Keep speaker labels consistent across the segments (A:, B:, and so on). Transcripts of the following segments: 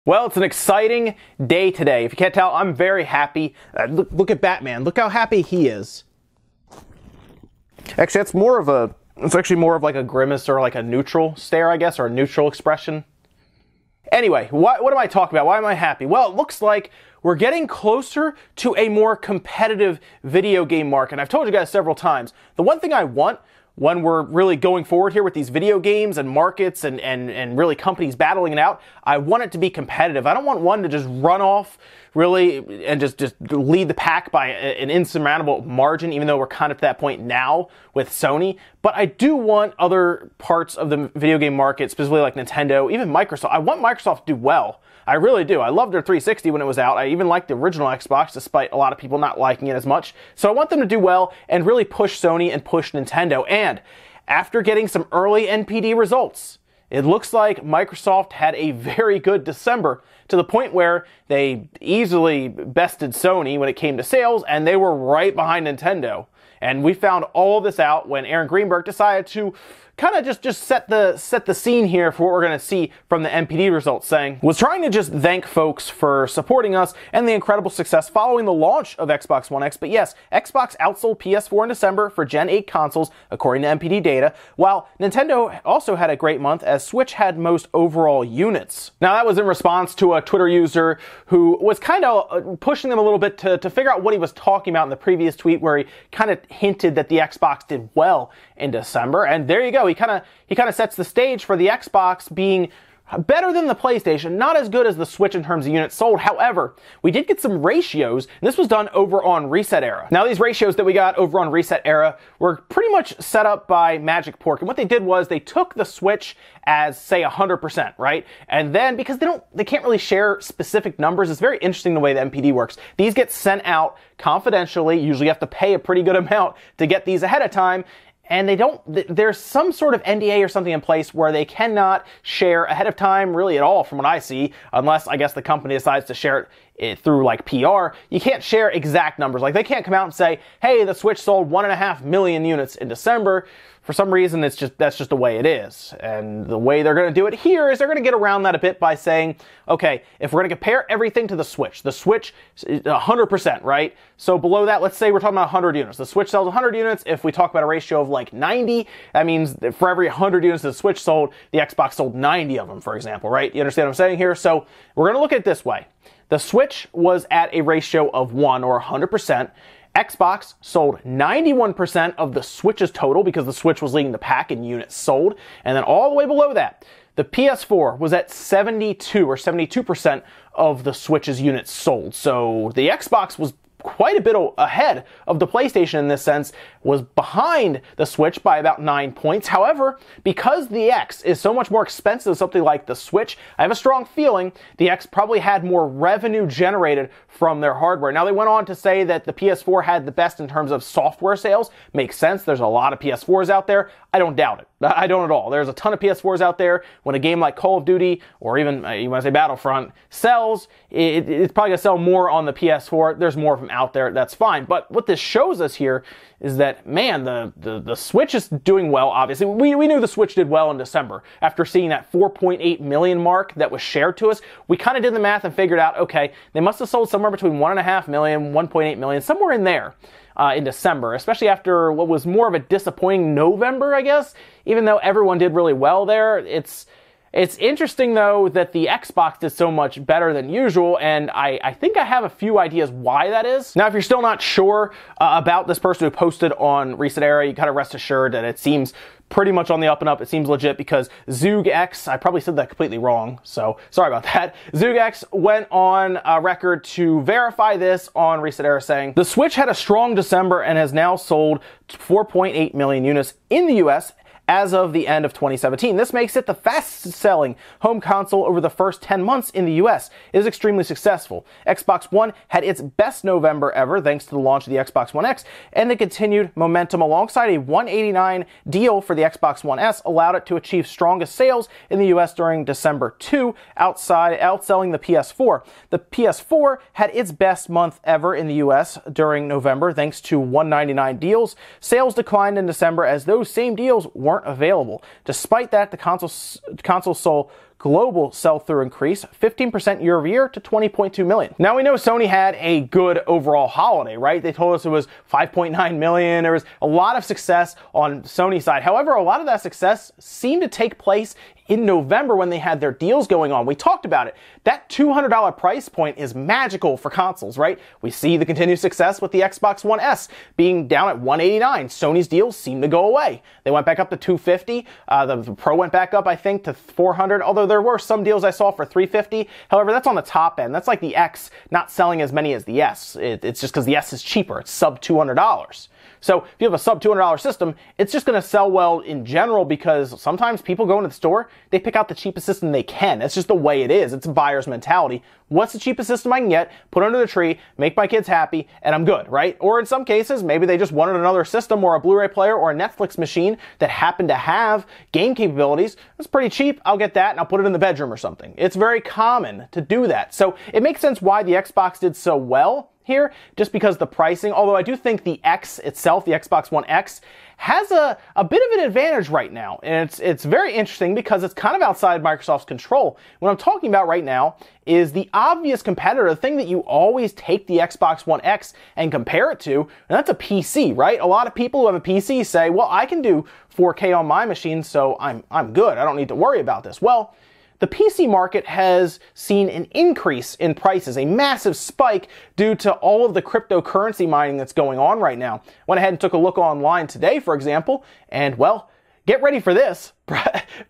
A: Well, it's an exciting day today. If you can't tell, I'm very happy. Look at Batman. Look how happy he is. Actually, it's actually more of like a grimace or like a neutral stare, I guess, or a neutral expression. Anyway, what am I talking about? Why am I happy? Well, it looks like we're getting closer to a more competitive video game market. And I've told you guys several times, the one thing I want when we're really going forward here with these video games and markets and really companies battling it out, I want it to be competitive. I don't want one to just run off really and just lead the pack by an insurmountable margin, even though we're kind of at that point now with Sony. But I do want other parts of the video game market, specifically like Nintendo, even Microsoft. I want Microsoft to do well. I really do. I loved their 360 when it was out. I even liked the original Xbox, despite a lot of people not liking it as much. So I want them to do well and really push Sony and push Nintendo. And after getting some early NPD results, it looks like Microsoft had a very good December, to the point where they easily bested Sony when it came to sales, and they were right behind Nintendo. And we found all of this out when Aaron Greenberg decided to kind of just set the scene here for what we're going to see from the NPD results, saying, was trying to just thank folks for supporting us and the incredible success following the launch of Xbox One X. But yes, Xbox outsold PS4 in December for Gen 8 consoles, according to NPD data, while Nintendo also had a great month as Switch had most overall units. Now, that was in response to a Twitter user who was kind of pushing them a little bit to figure out what he was talking about in the previous tweet, where he kind of hinted that the Xbox did well in December. And there you go. He kind of sets the stage for the Xbox being better than the PlayStation, not as good as the Switch in terms of units sold. However, we did get some ratios, and this was done over on Reset Era. Now, these ratios that we got over on Reset Era were pretty much set up by Magic Pork, and what they did was they took the Switch as, say, 100%, right? And then, because they can't really share specific numbers, it's very interesting the way the NPD works. These get sent out confidentially. Usually you have to pay a pretty good amount to get these ahead of time. And there's some sort of NDA or something in place where they cannot share ahead of time really at all, from what I see, unless I guess the company decides to share it through like PR. You can't share exact numbers. Like, they can't come out and say, hey, the Switch sold 1.5 million units in December. For some reason, that's just the way it is. And the way they're going to do it here is they're going to get around that a bit by saying, okay, if we're going to compare everything to the Switch is 100%, right? So below that, let's say we're talking about 100 units. The Switch sells 100 units. If we talk about a ratio of like 90, that means that for every 100 units the Switch sold, the Xbox sold 90 of them, for example, right? You understand what I'm saying here? So we're going to look at it this way. The Switch was at a ratio of 1, or 100%. Xbox sold 91% of the Switch's total, because the Switch was leading the pack in units sold. And then all the way below that, the PS4 was at 72% of the Switch's units sold. So the Xbox was quite a bit ahead of the PlayStation in this sense, was behind the Switch by about 9 points. However, because the X is so much more expensive than something like the Switch, I have a strong feeling the X probably had more revenue generated from their hardware. Now, they went on to say that the PS4 had the best in terms of software sales. Makes sense. There's a lot of PS4s out there. I don't doubt it. I don't at all. There's a ton of PS4s out there. When a game like Call of Duty, or even you want to say Battlefront, sells, it's probably going to sell more on the PS4. There's more of them out there. That's fine. But what this shows us here is that, man, the Switch is doing well, obviously. We knew the Switch did well in December. After seeing that 4.8 million mark that was shared to us, we kind of did the math and figured out, okay, they must have sold somewhere between 1.5 million, 1.8 million, somewhere in there. In December, especially after what was more of a disappointing November, I guess, even though everyone did really well there. It's interesting, though, that the Xbox did so much better than usual, and I think I have a few ideas why that is. Now, if you're still not sure about this person who posted on Reset Era, you kind of rest assured that it seems pretty much on the up and up. It seems legit, because ZoogX, I probably said that completely wrong, so sorry about that. ZoogX went on record to verify this on Reset Era, saying, the Switch had a strong December and has now sold 4.8 million units in the US as of the end of 2017. This makes it the fastest-selling home console over the first 10 months in the US. It is extremely successful. Xbox One had its best November ever thanks to the launch of the Xbox One X, and the continued momentum alongside a $189 deal for the Xbox One S allowed it to achieve strongest sales in the US during December 2, outselling the PS4. The PS4 had its best month ever in the US during November thanks to $199 deals. Sales declined in December as those same deals weren't available. Despite that, the console global sell-through increase 15% year over year to 20.2 million. Now we know Sony had a good overall holiday, right? They told us it was 5.9 million. There was a lot of success on Sony's side. However, a lot of that success seemed to take place in November when they had their deals going on. We talked about it. That $200 price point is magical for consoles, right? We see the continued success with the Xbox One S being down at $189. Sony's deals seem to go away. They went back up to $250. The Pro went back up, I think, to $400, although there were some deals I saw for $350. However, that's on the top end. That's like the X not selling as many as the S. It's just because the S is cheaper. It's sub $200. So if you have a sub $200 system, it's just going to sell well in general because sometimes people go into the store, they pick out the cheapest system they can. It's just the way it is. It's a buyer's mentality. What's the cheapest system I can get, put under the tree, make my kids happy, and I'm good, right? Or in some cases, maybe they just wanted another system or a Blu-ray player or a Netflix machine that happened to have game capabilities. It's pretty cheap. I'll get that and I'll put it in the bedroom or something. It's very common to do that. So it makes sense why the Xbox did so well here, just because the pricing, although I do think the X itself, the Xbox One X, has a bit of an advantage right now. And it's very interesting because it's kind of outside Microsoft's control. What I'm talking about right now is the obvious competitor, the thing that you always take the Xbox One X and compare it to, and that's a PC, right? A lot of people who have a PC say, well, I can do 4K on my machine, so I'm good. I don't need to worry about this. Well, the PC market has seen an increase in prices, a massive spike due to all of the cryptocurrency mining that's going on right now. Went ahead and took a look online today, for example, and well, get ready for this.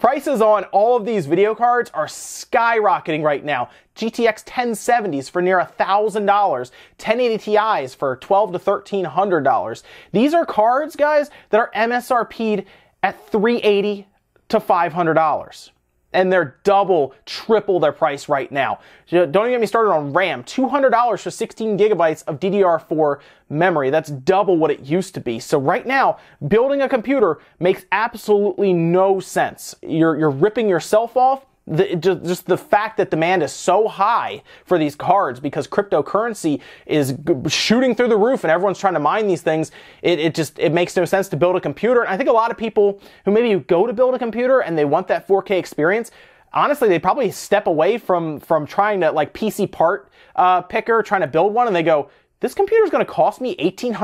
A: Prices on all of these video cards are skyrocketing right now. GTX 1070s for near $1,000, 1080 Ti's for $1,200 to $1,300. These are cards, guys, that are MSRP'd at $380 to $500. And they're double, triple their price right now. Don't even get me started on RAM. $200 for 16 gigabytes of DDR4 memory. That's double what it used to be. So right now, building a computer makes absolutely no sense. You're ripping yourself off. Just the fact that demand is so high for these cards because cryptocurrency is shooting through the roof and everyone's trying to mine these things, it makes no sense to build a computer. And I think a lot of people who maybe go to build a computer and they want that 4K experience, honestly, they probably step away from trying to, like, PC part picker, trying to build one, and they go, this computer is going to cost me $1,800,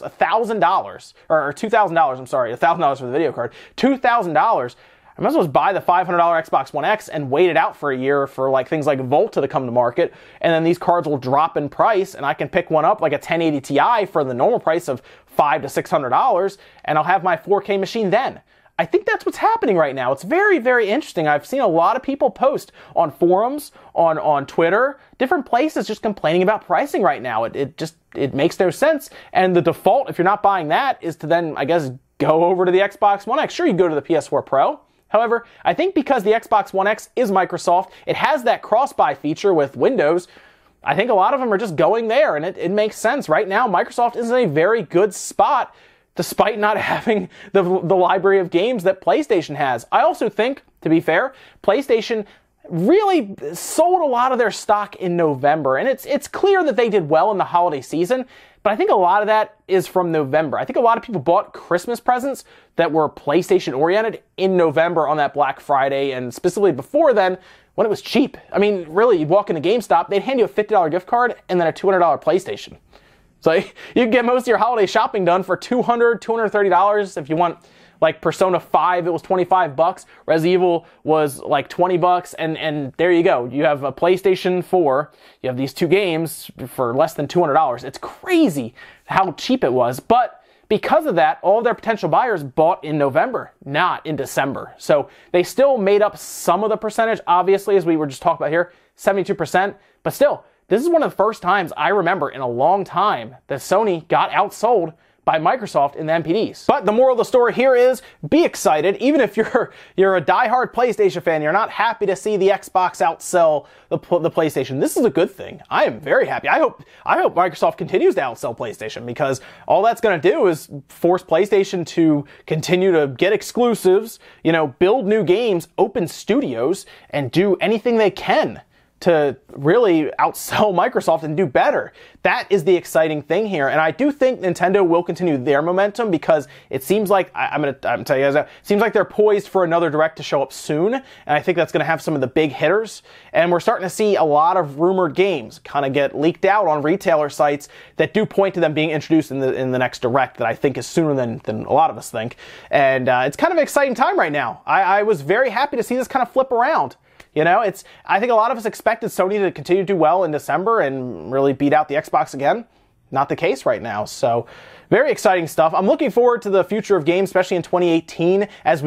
A: $1,000, or $2,000, I'm sorry, $1,000 for the video card, $2,000. I might as well just buy the $500 Xbox One X and wait it out for a year for like things like Volta to come to market, and then these cards will drop in price, and I can pick one up like a 1080 Ti for the normal price of $500 to $600, and I'll have my 4K machine then. I think that's what's happening right now. It's very, very interesting. I've seen a lot of people post on forums, on Twitter, different places just complaining about pricing right now. It makes no sense, and the default, if you're not buying that, is to then, I guess, go over to the Xbox One X. Sure, you go to the PS4 Pro. However, I think because the Xbox One X is Microsoft, it has that cross-buy feature with Windows, I think a lot of them are just going there, and it makes sense. Right now, Microsoft is in a very good spot, despite not having the library of games that PlayStation has. I also think, to be fair, PlayStation really sold a lot of their stock in November, and it's clear that they did well in the holiday season, but I think a lot of that is from November. I think a lot of people bought Christmas presents that were PlayStation-oriented in November on that Black Friday, and specifically before then, when it was cheap. I mean, really, you'd walk into GameStop, they'd hand you a $50 gift card and then a $200 PlayStation. So you can get most of your holiday shopping done for $200, $230 if you want. Like Persona 5, it was $25. Resident Evil was like $20, and there you go. You have a PlayStation 4. You have these two games for less than $200. It's crazy how cheap it was, but because of that, all of their potential buyers bought in November, not in December. So they still made up some of the percentage, obviously, as we were just talking about here, 72%, but still, this is one of the first times I remember in a long time that Sony got outsold by Microsoft in the NPDs. But the moral of the story here is, be excited. Even if you're a diehard PlayStation fan, you're not happy to see the Xbox outsell the PlayStation. This is a good thing. I am very happy. I hope Microsoft continues to outsell PlayStation, because all that's going to do is force PlayStation to continue to get exclusives, build new games, open studios, and do anything they can to really outsell Microsoft and do better. That is the exciting thing here. And I do think Nintendo will continue their momentum because it seems like, I'm going to tell you guys, it seems like they're poised for another Direct to show up soon. And I think that's going to have some of the big hitters. And we're starting to see a lot of rumored games kind of get leaked out on retailer sites that do point to them being introduced in the next Direct that I think is sooner than a lot of us think. And it's kind of an exciting time right now. I was very happy to see this kind of flip around. You know, I think a lot of us expected Sony to continue to do well in December and really beat out the Xbox again. Not the case right now. So very exciting stuff. I'm looking forward to the future of games, especially in 2018, as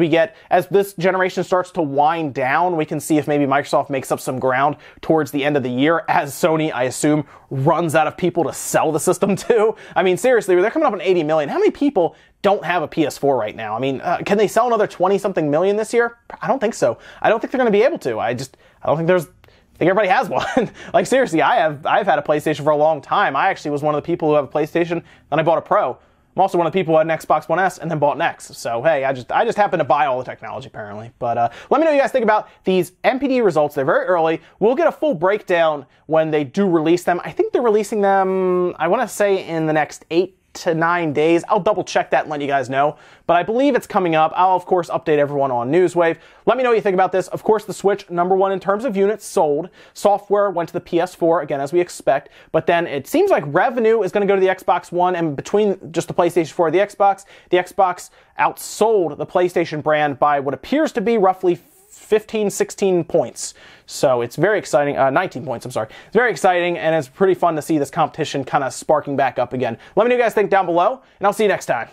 A: this generation starts to wind down. We can see if maybe Microsoft makes up some ground towards the end of the year, as Sony, I assume, runs out of people to sell the system to. I mean, seriously, they're coming up on 80 million. How many people don't have a PS4 right now? I mean, can they sell another 20-something million this year? I don't think so. I don't think they're going to be able to. I don't think I think everybody has one. Like, seriously, I've had a PlayStation for a long time. I actually was one of the people who have a PlayStation, then I bought a Pro. I'm also one of the people who had an Xbox One S and then bought an X. So, hey, I just happen to buy all the technology, apparently. But let me know what you guys think about these NPD results. They're very early. We'll get a full breakdown when they do release them. I think they're releasing them, I want to say, in the next 8 to 9 days. I'll double check that and let you guys know, but I believe it's coming up. I'll of course update everyone on Newswave. Let me know what you think about this. Of course, the Switch, #1 in terms of units sold. Software went to the PS4 again, as we expect, but then it seems like revenue is going to go to the Xbox One, and between just the PlayStation 4 and the Xbox outsold the PlayStation brand by what appears to be roughly 15, 16 points. So it's very exciting. 19 points, I'm sorry. It's very exciting, and it's pretty fun to see this competition kind of sparking back up again. Let me know what you guys think down below, and I'll see you next time.